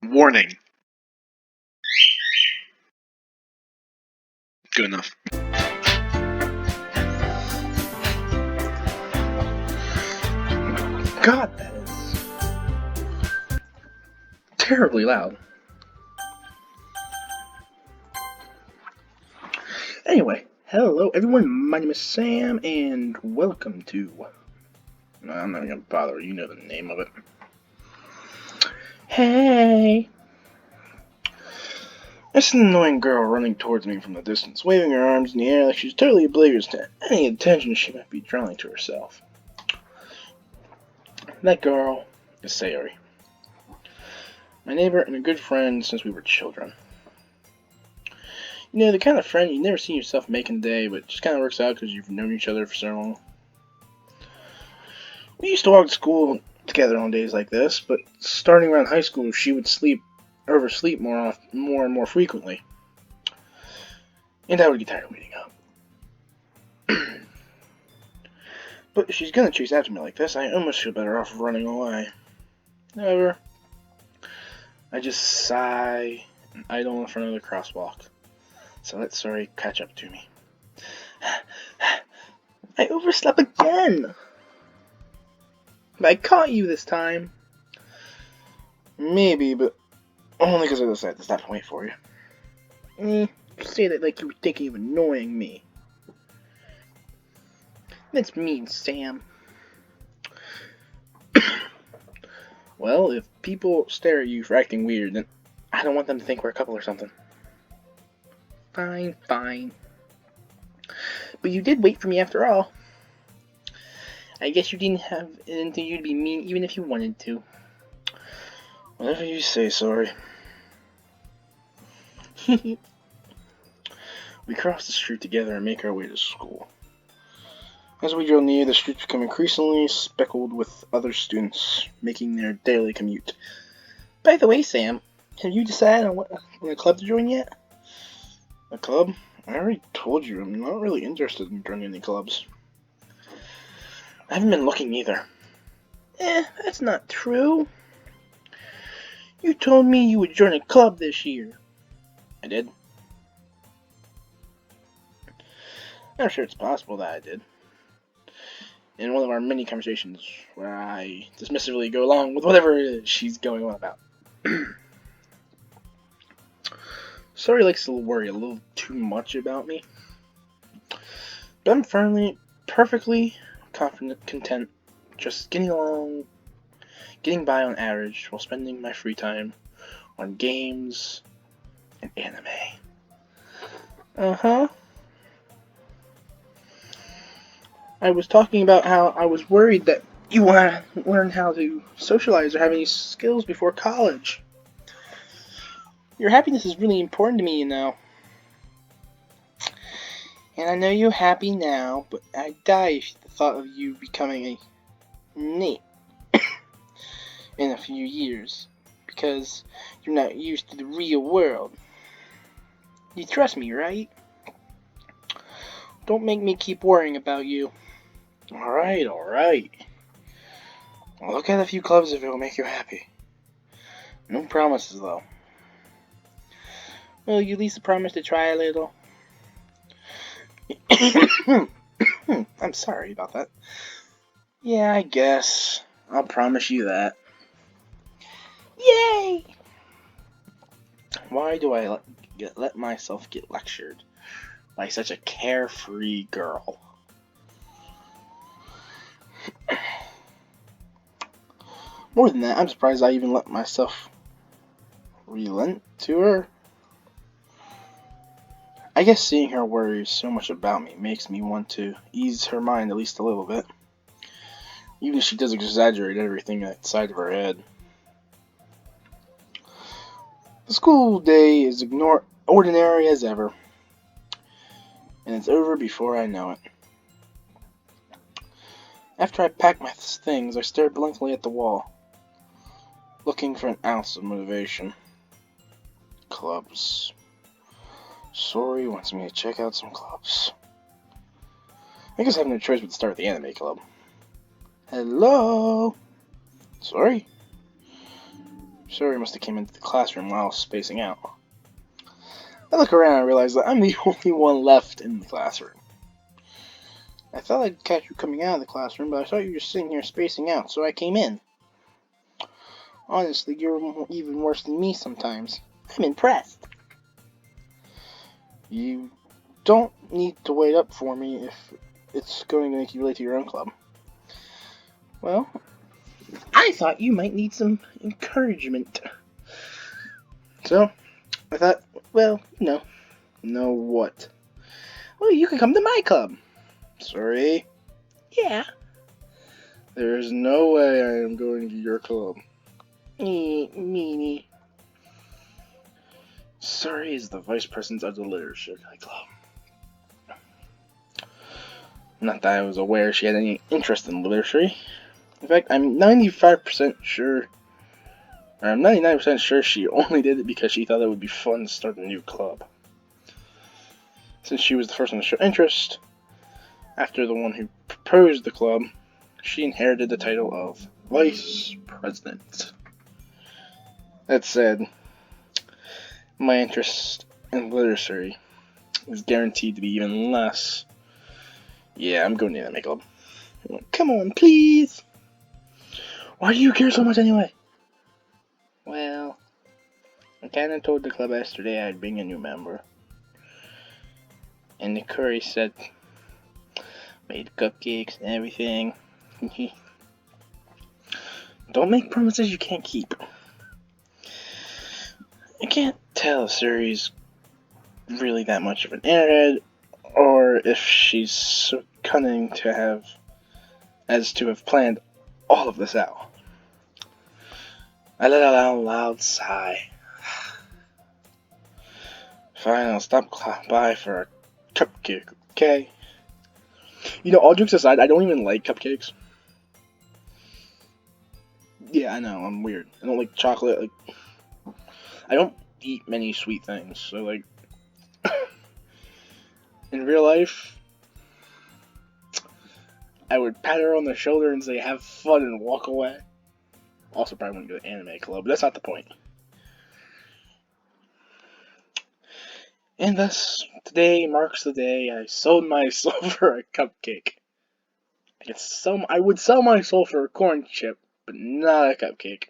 Warning. Good enough. God, that is terribly loud. Anyway, hello everyone, my name is Sam, and welcome to... No, I'm not even gonna bother, you know the name of it. Hey! There's an annoying girl running towards me from the distance, waving her arms in the air like she's totally oblivious to any attention she might be drawing to herself. That girl is Sayori, my neighbor and a good friend since we were children. You know, the kind of friend you never see yourself making a day, but just kind of works out because you've known each other for so long. We used to walk to school together on days like this, but starting around high school, she would oversleep more and more frequently, and I would get tired of waiting up. But if she's gonna chase after me like this, I almost feel better off running away. However, I just sigh and idle in front of the crosswalk, so let Sorry catch up to me. I overslept again! But I caught you this time. Maybe, but only because I decided to stop and wait for you. You say that like you were thinking of annoying me. That's mean, Sam. Well, if people stare at you for acting weird, then I don't want them to think we're a couple or something. Fine, fine. But you did wait for me after all. I guess you didn't have it into you to be mean even if you wanted to. Whatever you say, Sorry. We cross the street together and make our way to school. As we draw near, the streets become increasingly speckled with other students making their daily commute. By the way, Sam, have you decided on what club to join yet? A club? I already told you, I'm not really interested in joining any clubs. I haven't been looking either. That's not true. You told me you would join a club this year. I did. I'm sure it's possible that I did. In one of our many conversations where I dismissively go along with whatever it is she's going on about. Sorry likes to worry a little too much about me. But I'm perfectly confident, content, just getting along, getting by on average while spending my free time on games and anime. Uh-huh. I was talking about how I was worried that you want to learn how to socialize or have any skills before college. Your happiness is really important to me, you know. And I know you're happy now, but I'd die if the thought of you becoming a NEET in a few years, because you're not used to the real world. You trust me, right? Don't make me keep worrying about you. Alright. I'll look at a few clubs if it will make you happy. No promises, though. Will you at least promise to try a little? I'm sorry about that. Yeah, I guess. I'll promise you that. Yay! Why do I let myself get lectured by such a carefree girl? More than that, I'm surprised I even let myself relent to her. I guess seeing her worry so much about me makes me want to ease her mind at least a little bit. Even if she does exaggerate everything outside of her head. The school day is ordinary as ever. And it's over before I know it. After I pack my things, I stare blankly at the wall, looking for an ounce of motivation. Clubs. Sorry wants me to check out some clubs. I guess I have no choice but to start with the anime club. Hello? Sorry? Suri must have came into the classroom while I was spacing out. I look around and realize that I'm the only one left in the classroom. I thought I'd catch you coming out of the classroom, but I thought you were just sitting here spacing out, so I came in. Honestly, you're even worse than me sometimes. I'm impressed. You don't need to wait up for me if it's going to make you late to your own club. Well, I thought you might need some encouragement. So, I thought, well, no. No what? Well, you can come to my club. Sorry. Yeah. There's no way I am going to your club. Meanie. Sorry is the vice president of the literature club. Not that I was aware she had any interest in literature. In fact, I'm 95% sure, or I'm 99% sure she only did it because she thought it would be fun to start a new club. Since she was the first one to show interest, after the one who proposed the club, she inherited the title of Vice President. That said, my interest in literature is guaranteed to be even less. Yeah, I'm going to the anime club. Come on, please! Why do you care so much anyway? Well, I kinda told the club yesterday I'd bring a new member. And the curry said, made cupcakes and everything. Don't make promises you can't keep. I can't tell if Suri's really that much of an airhead, or if she's so cunning to have planned all of this out. I let out a loud sigh. Fine, I'll stop by for a cupcake, okay? You know, all jokes aside, I don't even like cupcakes. Yeah, I know, I'm weird. I don't like chocolate, I don't eat many sweet things, so, in real life, I would pat her on the shoulder and say, have fun and walk away. Also, probably wouldn't go to the anime club, but that's not the point. And thus, today marks the day I sold my soul for a cupcake. I would sell my soul for a corn chip, but not a cupcake.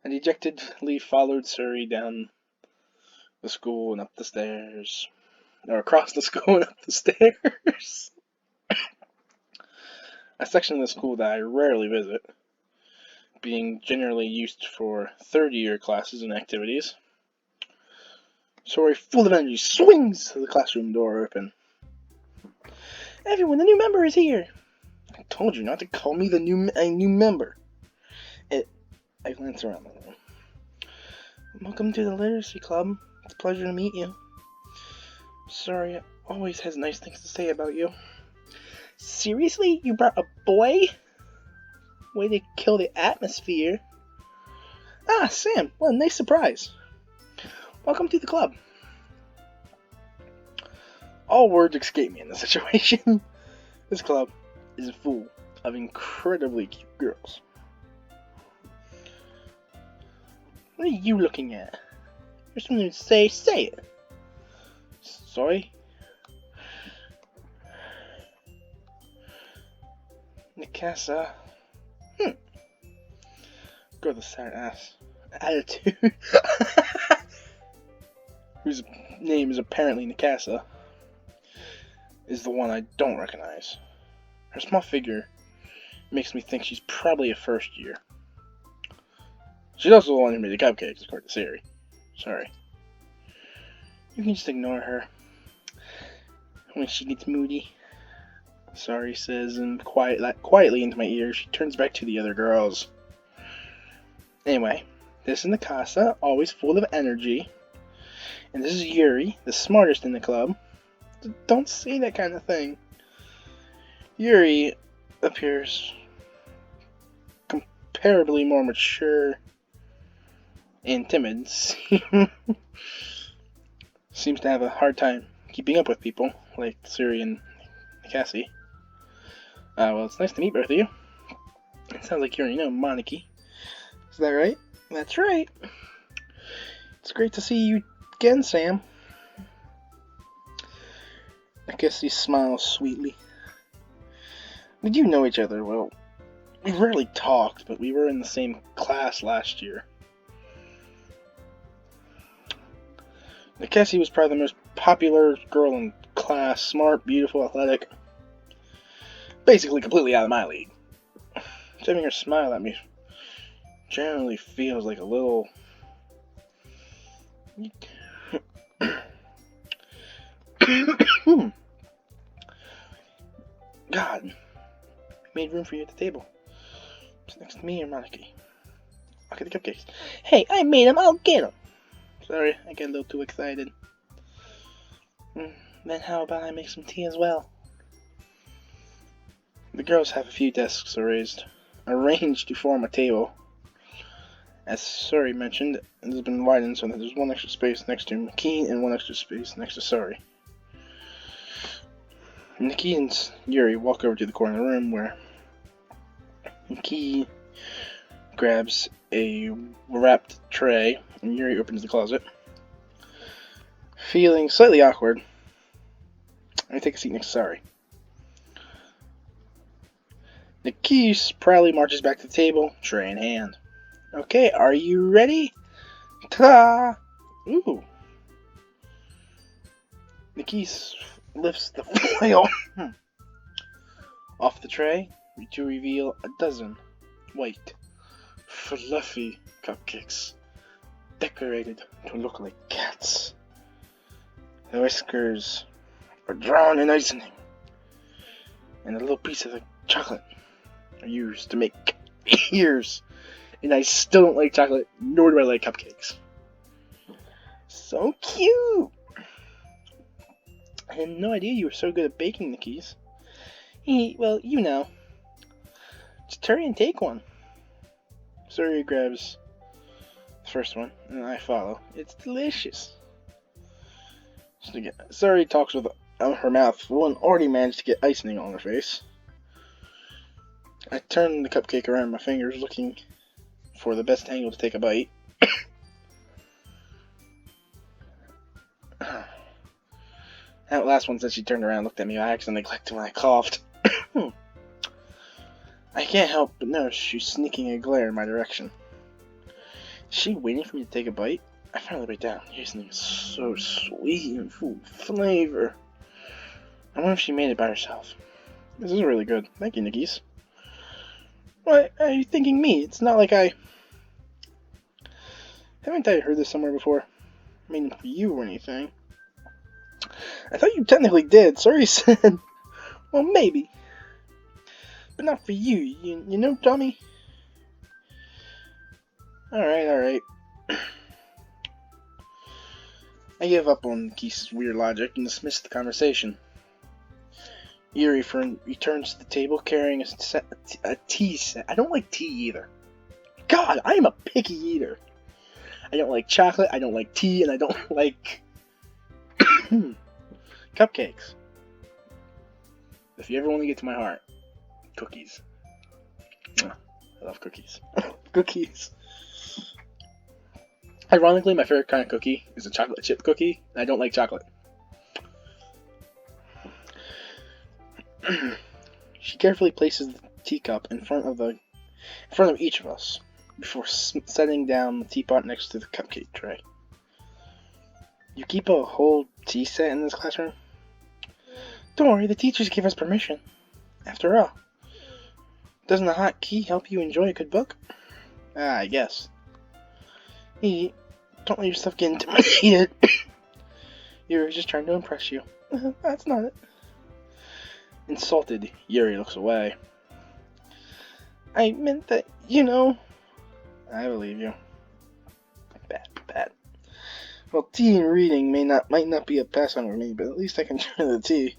I dejectedly followed Suri down the school and up the stairs. Or across the school and up the stairs. A section of the school that I rarely visit, being generally used for third-year classes and activities. Suri, full of energy, swings the classroom door open. Everyone, the new member is here! I told you not to call me a new member. I glance around the room. Welcome to the Literacy Club. It's a pleasure to meet you. Suri always has nice things to say about you. Seriously? You brought a boy? Way to kill the atmosphere. Ah, Sam, what a nice surprise. Welcome to the club. All words escape me in this situation. This club is full of incredibly cute girls. What are you looking at? There's something to say it. Sorry? Nikasa. Girl with a sad ass attitude. Whose name is apparently Nikasa, is the one I don't recognize. Her small figure makes me think she's probably a first year. She's also the one who made the cupcakes, according to Siri. Sorry. You can just ignore her when she gets moody. Sorry says, and quietly into my ear, she turns back to the other girls. Anyway, this is Nikasa, always full of energy. And this is Yuri, the smartest in the club. Don't say that kind of thing. Yuri appears comparably more mature and timid. Seems to have a hard time keeping up with people, like Suri and Cassie. Well, it's nice to meet both of you. It sounds like you already know Moniki. Is that right? That's right. It's great to see you again, Sam. I guess he smiles sweetly. We do know each other well. We rarely talked, but we were in the same class last year. Cassie was probably the most popular girl in class. Smart, beautiful, athletic. Basically completely out of my league. Having her smile at me generally feels like a little... God. We made room for you at the table. It's next to me or Monica. I'll get the cupcakes. Hey, I made them. I'll get them. Sorry, I get a little too excited. Then how about I make some tea as well? The girls have a few desks arranged to form a table. As Suri mentioned, it has been widened so that there's one extra space next to McKee and one extra space next to Suri. Nikki and Yuri walk over to the corner of the room where Nikki grabs a wrapped tray and Yuri opens the closet. Feeling slightly awkward, I take a seat next to Suri. Nikki proudly marches back to the table, tray in hand. Okay, are you ready? Ta-da! Ooh. Nikki lifts the foil off the tray to reveal a dozen white, fluffy cupcakes decorated to look like cats. The whiskers are drawn in icing, and a little piece of the chocolate are used to make ears. And I still don't like chocolate, nor do I like cupcakes. So cute! I had no idea you were so good at baking, Nikki's. Well, you know. Just hurry and take one. Suri grabs the first one, and I follow. It's delicious. Suri talks with her mouth full and already managed to get icing on her face. I turn the cupcake around my fingers, looking for the best angle to take a bite. That last one, since she turned around and looked at me, I accidentally clicked when I coughed. I can't help but notice she's sneaking a glare in my direction. Is she waiting for me to take a bite? I finally bite down. Something so sweet and full of flavor. I wonder if she made it by herself. This is really good. Thank you, Nikki's. Why are you thanking me? It's not like I... Haven't I heard this somewhere before? I mean, for you or anything. I thought you technically did. Sorry, said. Well, maybe. But not for you. You know, dummy? Alright. I give up on Keith's weird logic and dismiss the conversation. Yuri returns to the table carrying a tea set. I don't like tea either. God, I am a picky eater. I don't like chocolate, I don't like tea, and I don't like cupcakes. If you ever want to get to my heart, cookies. I love cookies. Cookies. Ironically, my favorite kind of cookie is a chocolate chip cookie, and I don't like chocolate. She carefully places the teacup in front of each of us before setting down the teapot next to the cupcake tray. You keep a whole tea set in this classroom? Don't worry, the teachers gave us permission. After all, doesn't a hot tea help you enjoy a good book? I guess. Hey, don't let yourself get intimidated. You're just trying to impress you. That's not it. Insulted, Yuri looks away. I meant that, you know. I believe you. Bad. Well, tea and reading might not be a pass on for me, but at least I can enjoy the tea.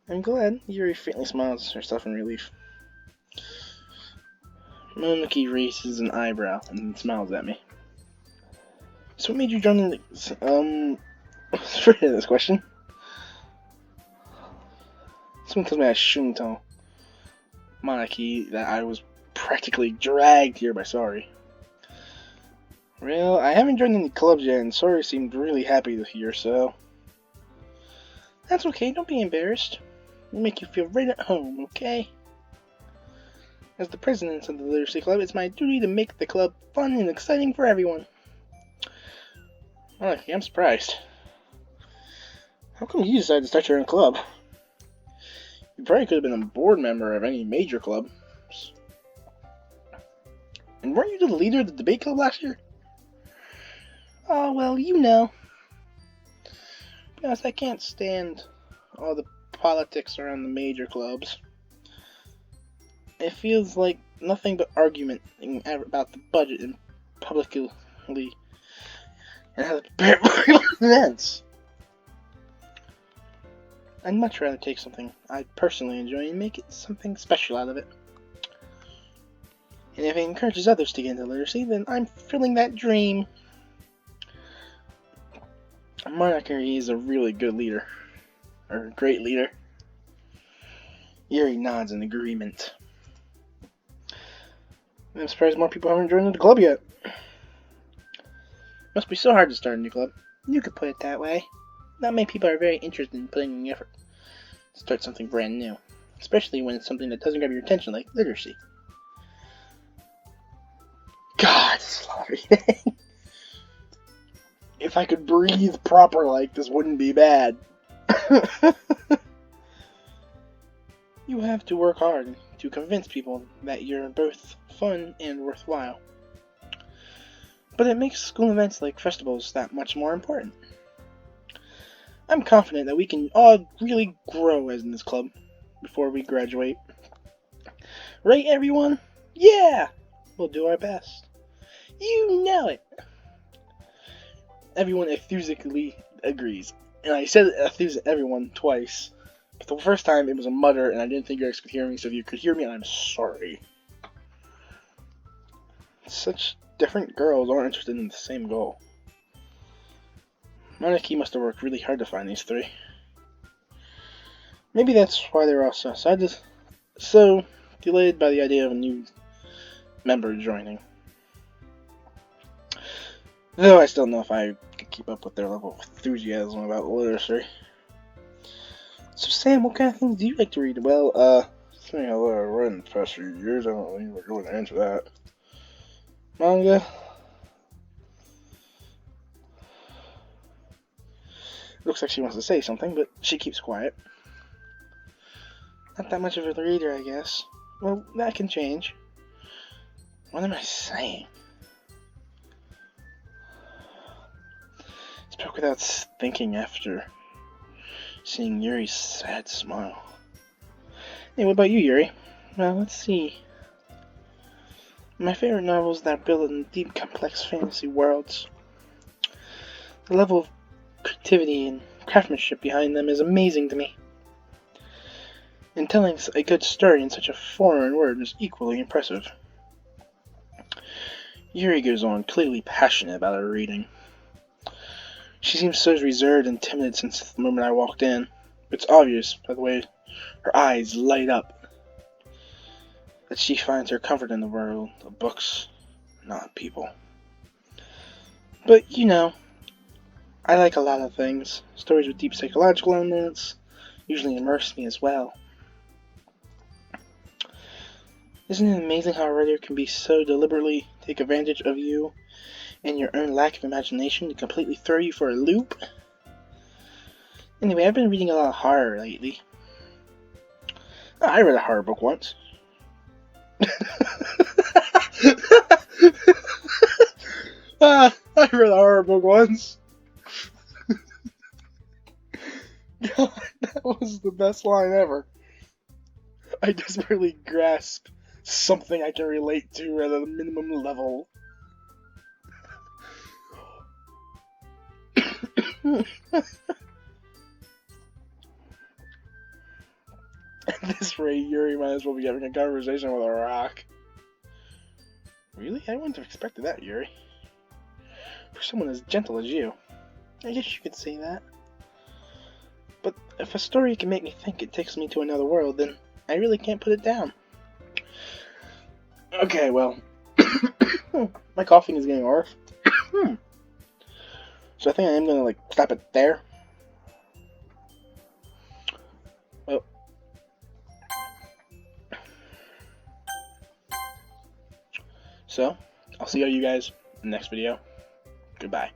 I'm glad. Yuri faintly smiles herself in relief. Monoki raises an eyebrow and smiles at me. So what made you join in the... Forget this question. Someone tells me I shouldn't tell Monoki that I was practically dragged here by Sorry. Well, I haven't joined any clubs yet, and Sori seemed really happy to hear so. That's okay, don't be embarrassed. We'll make you feel right at home, okay? As the president of the Literacy Club, it's my duty to make the club fun and exciting for everyone. Oh, I'm surprised. How come you decided to start your own club? You probably could have been a board member of any major club. And weren't you the leader of the debate club last year? Oh, well, you know. Because I can't stand all the politics around the major clubs. It feels like nothing but argument about the budget and publicly and how to prepare for events. I'd much rather take something I personally enjoy and make it something special out of it. And if it encourages others to get into literacy, then I'm fulfilling that dream. Monarchy is a really good leader. Or a great leader. Yuri nods in agreement. I'm surprised more people haven't joined the club yet. Must be so hard to start a new club. You could put it that way. Not many people are very interested in putting in the effort to start something brand new. Especially when it's something that doesn't grab your attention like literacy. God, this is everything. If I could breathe proper like this wouldn't be bad. You have to work hard to convince people that you're both fun and worthwhile. But it makes school events like festivals that much more important. I'm confident that we can all really grow as in this club before we graduate. Right, everyone? Yeah! We'll do our best. You know it! Everyone enthusiastically agrees. And I said everyone twice. But the first time it was a mutter and I didn't think you guys could hear me, so if you could hear me, I'm sorry. Such different girls aren't interested in the same goal. Monarchy must have worked really hard to find these three. Maybe that's why they were all so delayed by the idea of a new member joining. Though I still know if I could keep up with their level of enthusiasm about literacy. So Sam, what kind of things do you like to read? Well, something I read in the past few years, I don't really go to answer that. Manga? Looks like she wants to say something, but she keeps quiet. Not that much of a reader, I guess. Well, that can change. What am I saying? Spoke without thinking after seeing Yuri's sad smile. Hey, what about you, Yuri? Well, let's see. My favorite novels that build in deep, complex fantasy worlds. The level of creativity and craftsmanship behind them is amazing to me. And telling a good story in such a foreign word is equally impressive. Yuri goes on, clearly passionate about her reading. She seems so reserved and timid since the moment I walked in. It's obvious, by the way her eyes light up, that she finds her comfort in the world of books, not people. But, you know, I like a lot of things. Stories with deep psychological elements usually immerse me as well. Isn't it amazing how a writer can be so deliberately take advantage of you and your own lack of imagination to completely throw you for a loop? Anyway, I've been reading a lot of horror lately. I read a horror book once. I read a horror book once. God, that was the best line ever. I desperately grasp something I can relate to at a minimum level. At this rate, Yuri might as well be having a conversation with a rock. Really? I wouldn't have expected that, Yuri. For someone as gentle as you. I guess you could say that. But if a story can make me think it takes me to another world, then I really can't put it down. Okay, well. My coughing is getting worse. So I think I am gonna like stop it there. Well, so I'll see all you guys in the next video. Goodbye.